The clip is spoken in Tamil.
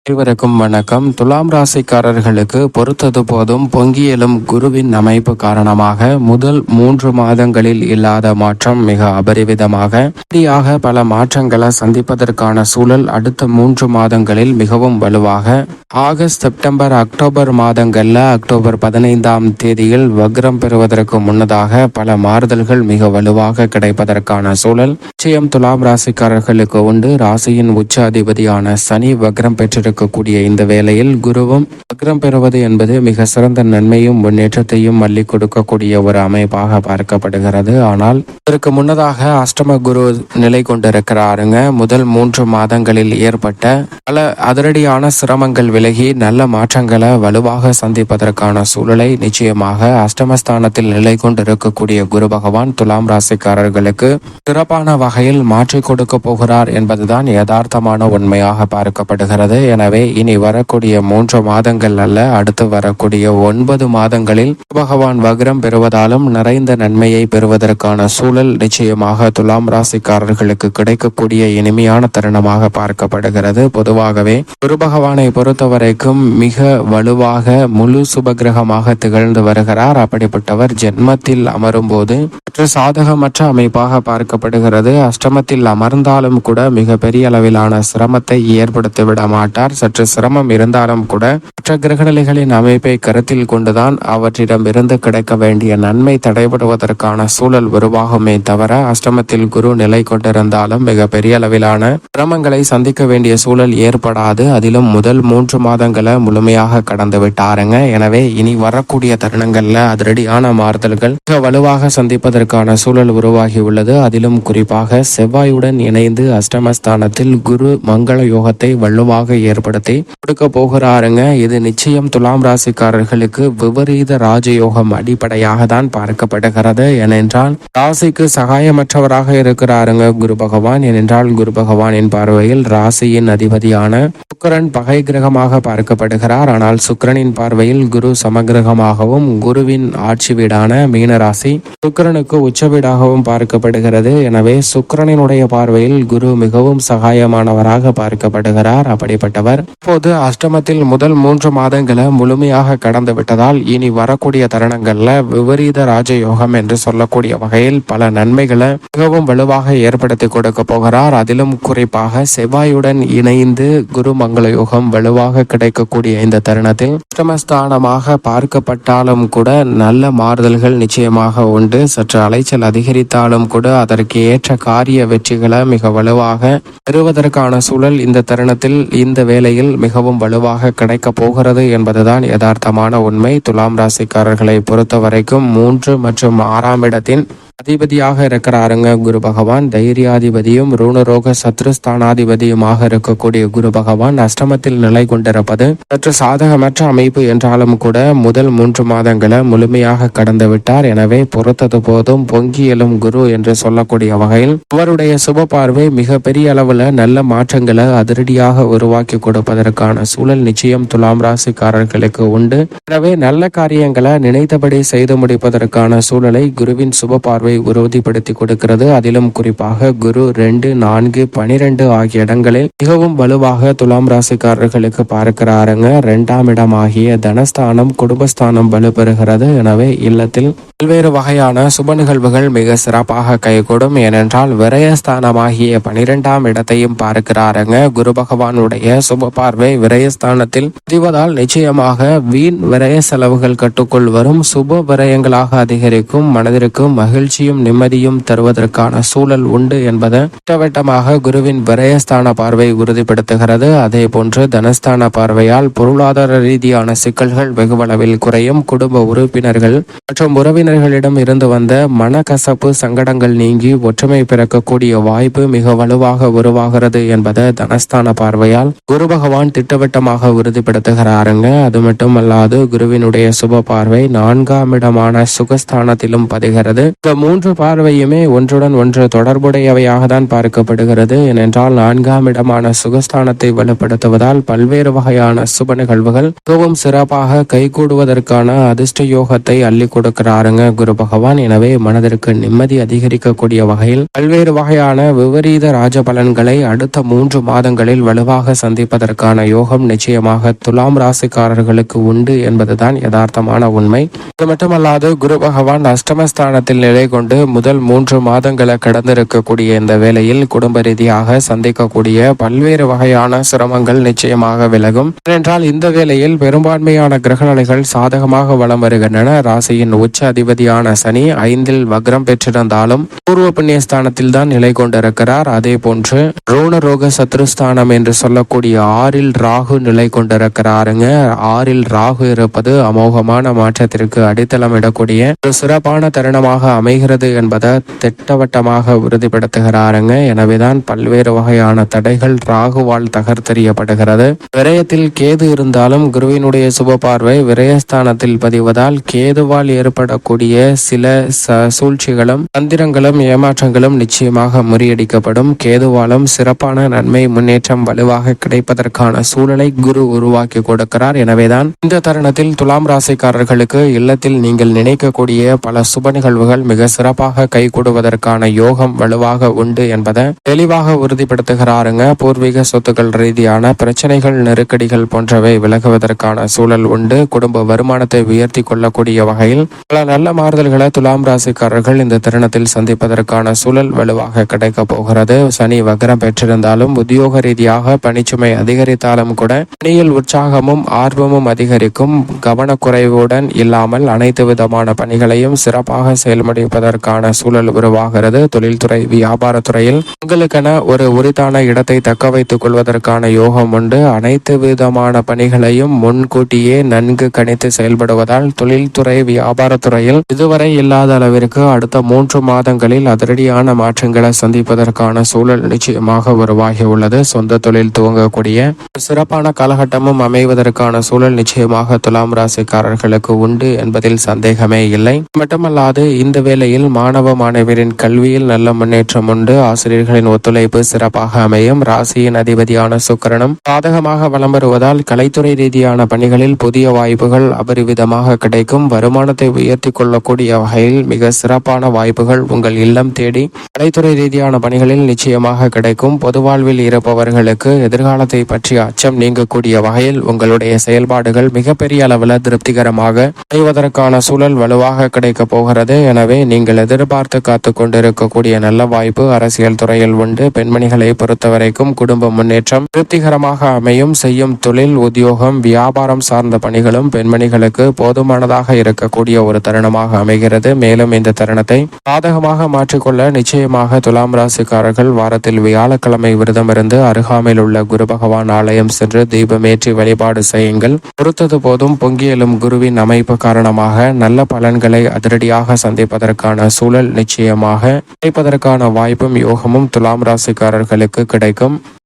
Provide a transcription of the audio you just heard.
அனைவருக்கும் வணக்கம். துலாம் ராசிக்காரர்களுக்கு பொறுத்தது போதும் பொங்கி எழும் குருவின் அமைப்பு காரணமாக முதல் 3 மாதங்களில் இல்லாத மாற்றம் மிக அபரிவிதமாக இப்படியாக பல மாற்றங்களை சந்திப்பதற்கான சூழல் அடுத்த 3 மாதங்களில் மிகவும் வலுவாக ஆகஸ்ட், செப்டம்பர், அக்டோபர் மாதங்கள்ல அக்டோபர் 15ஆம் தேதியில் வக்ரம் பெறுவதற்கு முன்னதாக பல மாறுதல்கள் மிக வலுவாக கிடைப்பதற்கான சூழல் நிச்சயம் துலாம் ராசிக்காரர்களுக்கு உண்டு. ராசியின் உச்ச அதிபதியான சனி வக்ரம் பெற்றிருக்கக்கூடிய இந்த வேளையில் குருவும் வக்ரம் பெறுவது என்பது மிக சிறந்த நன்மையும் முன்னேற்றத்தையும் அள்ளி கொடுக்கக்கூடிய ஒரு அமைப்பாக பார்க்கப்படுகிறது. ஆனால் இதற்கு முன்னதாக அஷ்டம குரு நிலை கொண்டிருக்கிறாருங்க. முதல் 3 மாதங்களில் ஏற்பட்ட பல அதிரடியான சிரமங்கள் விலகி நல்ல மாற்றங்களை வலுவாக சந்திப்பதற்கான சூழலை நிச்சயமாக அஷ்டமஸ்தானத்தில் நிலை கொண்டிருக்கக்கூடிய குரு பகவான் துலாம் ராசிக்காரர்களுக்கு சிறப்பான வகையில் மாற்றிக் கொடுக்க போகிறார் என்பதுதான் யதார்த்தமான உண்மையாக பார்க்கப்படுகிறது. எனவே இனி வரக்கூடிய 3 மாதங்கள் அல்ல, அடுத்து வரக்கூடிய 9 மாதங்களில் பகவான் வக்ரம் பெறுவதாலும் நிறைந்த நன்மையை பெறுவதற்கான சூழல் நிச்சயமாக துலாம் ராசிக்காரர்களுக்கு கிடைக்கக்கூடிய இனிமையான தருணமாக பார்க்கப்படுகிறது. பொதுவாகவே குரு பகவானை பொறுத்தவரைக்கும் மிக வலுவாக முழு சுபகிரகமாக திகழ்ந்து வருகிறார். அப்படிப்பட்டவர் ஜென்மத்தில் அமரும் போது சாதகமற்ற அமைப்பாக பார்க்கப்படுகிறது. அஷ்டமத்தில் அமர்ந்தாலும் கூட மிக பெரிய அளவிலான சிரமத்தை ஏற்படுத்தி விட மாட்டார். சற்று சிரமம் இருந்தாலும் கூட மற்ற கிரகநிலைகளின் அமைப்பை கருத்தில் கொண்டுதான் அவற்றிடம் இருந்து கிடைக்க வேண்டிய நன்மை தடைபடுவதற்கான சூழல் உருவாகுமே தவிர அஷ்டமத்தில் குரு நிலை கொண்டிருந்தாலும் மிக பெரிய அளவிலான சிரமங்களை சந்திக்க வேண்டிய சூழல் ஏற்படாது. அதிலும் முதல் 3 மாதங்களை முழுமையாக கடந்து விட்டாருங்க. எனவே இனி வரக்கூடிய தருணங்கள்ல அதிரடியான மாறுதல்கள் மிக வலுவாக சந்திப்பதற்கான சூழல் உருவாகி உள்ளது. அதிலும் குறிப்பாக செவ்வாயுடன் இணைந்து அஷ்டமஸ்தானத்தில் குரு மங்கள யோகத்தை வலுவாக ஏற்படுத்தி கொடுக்க போகிறாருங்க. இது நிச்சயம் துலாம் ராசிக்காரர்களுக்கு விபரீத ராஜயோகம் அடிப்படையாக தான் பார்க்கப்படுகிறது. ஏனென்றால் ராசிக்கு சகாயமற்றவராக இருக்கிறாருங்க குரு பகவான். ஏனென்றால் குரு பகவானின் பார்வையில் ராசியின் அதிபதியான சுக்கிரன் பகை கிரகமாக பார்க்கப்படுகிறார். ஆனால் சுக்கிரனின் பார்வையில் குரு சமகிரகமாகவும் குருவின் ஆட்சி வீடான மீனராசி சுக்கிரனுக்கு உச்ச வீடாகவும் பார்க்கப்படுகிறது. எனவே சுக்கிரனினுடைய பார்வையில் குரு மிகவும் சகாயமானவராக பார்க்கப்படுகிறார். அப்படிப்பட்டவர் இப்போது அஷ்டமத்தில் முதல் 3 மாதங்களை முழுமையாக கடந்து விட்டதால் இனி வரக்கூடிய தருணங்கள்ல விபரீத ராஜயோகம் என்று சொல்லக்கூடிய வகையில் பல நன்மைகளை மிகவும் வலுவாக ஏற்படுத்தி கொடுக்க போகிறார். அதிலும் குறிப்பாக செவ்வாயுடன் இணைந்து குரு மங்கள யோகம் வலுவாக கிடைக்கக்கூடிய இந்த தருணத்தில் அஷ்டமஸ்தானமாக பார்க்கப்பட்டாலும் கூட நல்ல மாறுதல்கள் நிச்சயமாக உண்டு. சற்று அலைச்சல் அதிகரித்தாலும் கூட அதற்கு ஏற்ற காரிய வெற்றிகளை மிக வலுவாக பெறுவதற்கான சூழல் இந்த தருணத்தில் இந்த வேளையில் மிகவும் வலுவாக கிடைக்க போகிறது என்பதுதான் யதார்த்தமான உண்மை. துலாம் ராசிக்காரர்களை பொறுத்த வரைக்கும் 3 மற்றும் 6ஆம் இடத்தின் அதிபதியாக இருக்கிறாருங்க குரு பகவான். தைரியாதிபதியும் ரூணரோக சத்ருஸ்தானாதிபதியுமாக இருக்கக்கூடிய குரு பகவான் அஷ்டமத்தில் நிலை கொண்டிருப்பது சற்று சாதகமற்ற அமைப்பு என்றாலும் கூட முதல் 3 மாதங்களை முழுமையாக கடந்து விட்டார். எனவே பொறுத்தது போதும் பொங்கி எழும் குரு என்று சொல்லக்கூடிய வகையில் அவருடைய சுப பார்வை மிக பெரிய அளவுல நல்ல மாற்றங்களை அதிரடியாக உருவாக்கி கொடுப்பதற்கான சூழல் நிச்சயம் துலாம் ராசிக்காரர்களுக்கு உண்டு. எனவே நல்ல காரியங்களை நினைத்தபடி செய்து முடிப்பதற்கான சூழலை குருவின் சுப பார்வை உறுதிப்படுத்தி கொடுக்கிறது. அதிலும் குறிப்பாக குரு 2, 4, 12 ஆகிய இடங்களில் மிகவும் வலுவாக துலாம் ராசிக்காரர்களுக்கு பார்க்கிறாருங்க. 2ஆம் இடமாகிய தனஸ்தானம் குடும்பஸ்தானம் வலுப்பெறுகிறது. எனவே இல்லத்தில் பல்வேறு வகையான சுப நிகழ்வுகள் மிக சிறப்பாக கைகூடும். ஏனென்றால் விரயஸ்தானமாகிய 12ஆம் இடத்தையும் பார்க்கிறாருங்க. குரு பகவானுடைய சுப பார்வை விரயஸ்தானத்தில் பதிவதால் நிச்சயமாக வீண் விரய செலவுகள் கட்டுக்குள் வரும். சுப விரயங்களாக அதிகரிக்கும். மனதிற்கு மகிழ்ச்சியும் நிம்மதியும் தருவதற்கான சூழல் உண்டு என்பதை திட்டவட்டமாக குருவின் விரயஸ்தான பார்வை உறுதிப்படுத்துகிறது. அதே போன்று தனஸ்தான பார்வையால் பொருளாதார ரீதியான சிக்கல்கள் வெகுவளவில் குறையும். குடும்ப உறுப்பினர்கள் மற்றும் உறவினர்களிடம் இருந்து வந்த மனக்கசப்பு சங்கடங்கள் நீங்கி ஒற்றுமை பிறக்கக்கூடிய வாய்ப்பு மிக வலுவாக உருவாகிறது என்பதை தனஸ்தான பார்வையால் குரு பகவான் திட்டவட்டமாக உறுதிப்படுத்துகிறாருங்க. அது மட்டுமல்லாது குருவினுடைய சுப பார்வை 4ஆம் இடமான சுகஸ்தானத்திலும் பதிகிறது. இந்த மூன்று பார்வையுமே ஒன்றுடன் ஒன்று தொடர்புடையவையாக தான் பார்க்கப்படுகிறது. ஏனென்றால் 4ஆம் இடமான சுகஸ்தானத்தை வலுப்படுத்துவதால் பல்வேறு வகையான சுப நிகழ்வுகள் மிகவும் சிறப்பாக கைகூடுவதற்கான அதிர்ஷ்ட யோகத்தை அள்ளி கொடுக்கிறாருங்க குரு பகவான். எனவே மனதிற்கு நிம்மதி அதிகரிக்கக்கூடிய வகையில் பல்வேறு வகையான விபரீத ராஜ பலன்களை அடுத்த 3 மாதங்களில் வலுவாக சந்திப்பதற்கான யோகம் நிச்சயமாக துலாம் ராசிக்காரர்களுக்கு உண்டு என்பதுதான் யதார்த்தமான உண்மை. இது மட்டுமல்லாது குரு பகவான் அஷ்டமஸ்தானத்தில் நிலை கொண்டு முதல் 3 மாதங்களை கடந்திருக்கக்கூடிய இந்த வேளையில் குடும்ப ரீதியாக சந்திக்கக்கூடிய பல்வேறு வகையான சிரமங்கள் நிச்சயமாக விலகும். ஏனென்றால் இந்த வேளையில் பெரும்பான்மையான கிரகநிலைகள் சாதகமாக வலம் வருகின்றன. ராசியின் உச்ச அதிபதியான சனி 5இல் வக்ரம் பெற்றிருந்தாலும் பூர்வ புண்ணியஸ்தானத்தில் தான் நிலை கொண்டிருக்கிறார். அதே போன்று ரோண ரோக சத்ருஸ்தானம் என்று சொல்லக்கூடிய 6இல் ராகு நிலை கொண்டிருக்கிறாருங்க. 6இல் ராகு இருப்பது அமோகமான மாற்றத்திற்கு அடித்தளமிடக்கூடிய ஒரு சிறப்பான தருணமாக அமைகிறது என்பதை திட்டவட்டமாக உறுதிப்படுத்துகிறாருங்க. எனவேதான் பல்வேறு வகையான தடைகள் ராகுவால் தகர்த்தெறியப்படுகிறது. விரயத்தில் கேது இருந்தாலும் குருவினுடைய சுப பார்வை விரயஸ்தானத்தில் பதிவதால் கேதுவால் ஏற்படக்கூடிய சில சூழ்ச்சிகளும் தந்திரங்களும் ஏமாற்றங்களும் நிச்சயமாக முறியடிக்கப்படும். கேதுவாலும் சிறப்பான நன்மை முன்னேற்றம் வலுவாக கிடைப்பதற்கான சூழலை குரு உருவாக்கி கொடுக்கிறார். எனவேதான் இந்த தருணத்தில் துலாம் ராசிக்காரர்களுக்கு இல்லத்தில் நீங்கள் நினைக்கக்கூடிய பல சுப நிகழ்வுகள் மிக சிறப்பாக கைகூடுவதற்கான யோகம் வலுவாக உண்டு என்பதை தெளிவாக உறுதிப்படுத்துகிறாருங்க. பூர்வீக சொத்துக்கள் ரீதியான பிரச்சனைகள் நெருக்கடிகள் போன்றவை விலகுவதற்கான சூழல் உண்டு. குடும்ப வருமானத்தை உயர்த்தி கொள்ளக்கூடிய வகையில் பல நல்ல மாறுதல்களை துலாம் ராசிக்காரர்கள் இந்த தருணத்தில் சந்திப்பதற்கான சூழல் வலுவாக கிடைக்க போகிறது. சனி வக்ரம் பெற்றிருந்தாலும் உத்தியோக ரீதியாக பணிச்சுமை அதிகரித்தாலும் கூட பணியில் உற்சாகமும் ஆர்வமும் அதிகரிக்கும். கவனக்குறைவுடன் இல்லாமல் அனைத்து விதமான பணிகளையும் சிறப்பாக செயல்படுவதற்கான சூழல் உருவாகிறது. தொழில்துறை வியாபாரத்துறையில் உங்களுக்கென ஒரு உரித்தான இடத்தை தக்க வைத்துக் கொள்வதற்கான யோகம் உண்டு. அனைத்து விதமான பணிகளையும் முன்கூட்டியே நன்கு கணித்து செயல்படுவதால் தொழில்துறை வியாபாரத்துறையில் இதுவரை இல்லாத அளவிற்கு அடுத்த 3 மாதங்களில் அதிரடியான மாற்றங்களை சந்திப்பதற்கான சூழல் நிச்சயமாக உருவாகி உள்ளது. சொந்த தொழில் துவங்கக்கூடிய சிறப்பான காலகட்டமும் அமைவதற்கான சூழல் நிச்சயமாக துலாம் ராசிக்காரர்களுக்கு உண்டு என்பதில் சந்தேகமே இல்லை. மட்டுமல்லாது இந்த வேளையில் மாணவ மாணவியரின் கல்வியில் நல்ல முன்னேற்றம் உண்டு. ஆசிரியர்களின் ஒத்துழைப்பு சிறப்பாக அமையும். ராசியின் அதிபதியான சுக்கிரனும் சாதகமாக வலம் வருவதால் கலைத்துறை ரீதியான பணிகளில் புதிய வாய்ப்புகள் அபரிவிதமாக கிடைக்கும். வருமானத்தை உயர்த்தி கொள்ளக்கூடிய வகையில் மிக சிறப்பான வாய்ப்புகள் உங்கள் இல்லம் தேடி கலைத்துறை ரீதியான பணிகளில் நிச்சயமாக கிடைக்கும். பொது வாழ்வில் இருப்பவர்களுக்கு எதிர்காலத்தை பற்றிய அச்சம் நீங்கக்கூடிய வகையில் உங்களுடைய செயல்பாடுகள் மிகப்பெரிய அளவில் திருப்திகரமாக அமைவதற்கான சூழல் வலுவாக கிடைக்க போகிறது. எனவே நீங்கள் எதிர்பார்த்து காத்து கொண்டிருக்கக்கூடிய நல்ல வாய்ப்பு அரசியல் துறையில் உண்டு. பெண்மணிகளை பொறுத்தவரைக்கும் குடும்ப முன்னேற்றம் திருப்திகரமாக அமையும். செய்யும் தொழில் உத்தியோகம் வியாபாரம் சார்ந்த பணிகளும் பெண்மணிகளுக்கு போதுமானதாக இருக்கக்கூடிய ஒரு தருணமாக அமைகிறது. மேலும் இந்த தருணத்தை சாதகமாக மாற்றிக்கொள்ள நிச்சயமாக துலாம் ராசிக்காரர்கள் வாரத்தில் வியாழக்கிழமை விரதம் இருந்து அருகாமையில் உள்ள குரு பகவான் ஆலயம் சென்று தீபமேற்றி வழிபாடு செய்யுங்கள். பொறுத்தது போதும் பொங்கி எழும் குருவின் அமைப்பு காரணமாக நல்ல பலன்களை அதிரடியாக சந்திப்பதற்கான சூழல் நிச்சயமாக கிடைப்பதற்கான வாய்ப்பும் யோகமும் துலாம் ராசிக்காரர்களுக்கு கிடைக்கும்.